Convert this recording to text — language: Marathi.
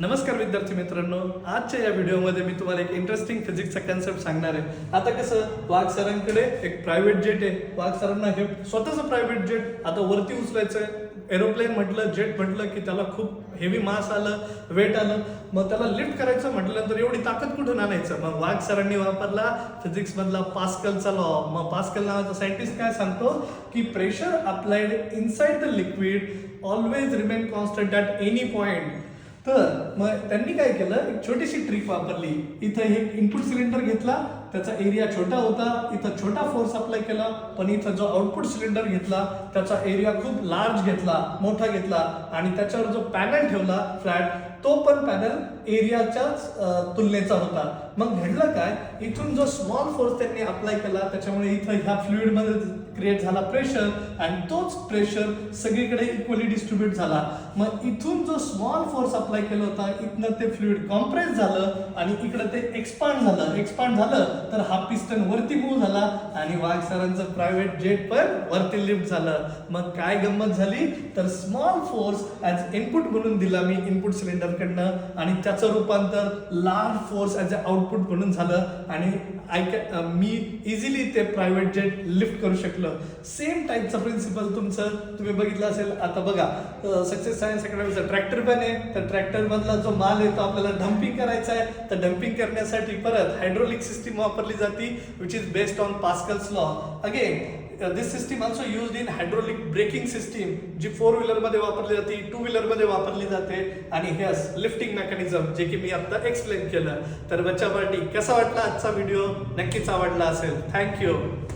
नमस्कार विद्यार्थी मित्रांनो, आजच्या या व्हिडिओमध्ये मी तुम्हाला एक इंटरेस्टिंग फिजिक्सचा कन्सेप्ट सांगणार आहे. आता कसं वाघ सरांकडे एक प्रायव्हेट जेट आहे. वाघ सरांना हे स्वतःचं प्रायव्हेट जेट आता वरती उचलायचं. एरोप्लेन म्हटलं, जेट म्हटलं की त्याला खूप हेवी मास आलं, वेट आलं. मग त्याला लिफ्ट करायचं म्हटलं तर एवढी ताकद कुठून आणायचं? मग वाघ सरांनी वापरला फिजिक्स मधला पास्कलचा लॉ. मग पास्कल नावाचा सायंटिस्ट काय सांगतो की pressure applied inside the liquid always remain constant at any point. तर मग त्यांनी काय केलं, एक छोटीशी ट्रिक वापरली. इथं एक इनपुट सिलेंडर घेतला, त्याचा एरिया छोटा होता, इथं छोटा फोर्स अप्लाय केला. पण इथं जो आउटपुट सिलेंडर घेतला त्याचा एरिया खूप लार्ज घेतला, मोठा घेतला, आणि त्याच्यावर जो पॅनल ठेवला फ्लॅट, तो पण पॅनल एरियाच्याच तुलनेचा होता. मग घडलं काय, इथून जो स्मॉल फोर्स त्यांनी अप्लाय केला त्याच्यामुळे इथं ह्या फ्लुइड मध्ये क्रिएट झाला प्रेशर, आणि तोच प्रेशर सगळीकडे इक्वली डिस्ट्रीब्यूट झाला. मग इथून जो स्मॉल फोर्स अप्लाय केला होता, इथनं ते फ्लुइड कॉम्प्रेस झालं आणि इकडे ते एक्सपांड झालं. तर हा पिस्टन वरती मूव्ह झाला आणि वाघ सरांचं प्रायव्हेट जेट पण वरती लिफ्ट झालं. मग काय गंमत झाली, तर स्मॉल फोर्स ऍज इनपुट म्हणून दिला मी इनपुट सिलेंडर कडनं, आणि त्याचं रूपांतर large force as a output म्हणून झालं, आणि मी इझिली ते प्रायव्हेट जेट लिफ्ट करू शकलो. सेम टाईपचा प्रिन्सिपल तुम्ही बघितलं असेल. आता बघा, सक्सेस सायन्स अकॅडमीचा ट्रॅक्टर पण आहे. तर ट्रॅक्टर मधला जो माल आहे तो आपल्याला डम्पिंग करायचा आहे. तर डम्पिंग करण्यासाठी परत हायड्रोलिक सिस्टीम वापरली जाते, which is based on Pascal's law. Again this system also used in hydraulic braking system, जी 4 व्हीलर मध्ये वापरली जाते, 2 व्हीलर मध्ये वापरली जाते. आणि हे लिफ्टिंग मेकॅनिझम जे की मी आता एक्सप्लेन केलं. तर बच्चा पार्टी, कसा वाटला आजचा व्हिडिओ? नक्कीच आवडला असेल. थँक्यू.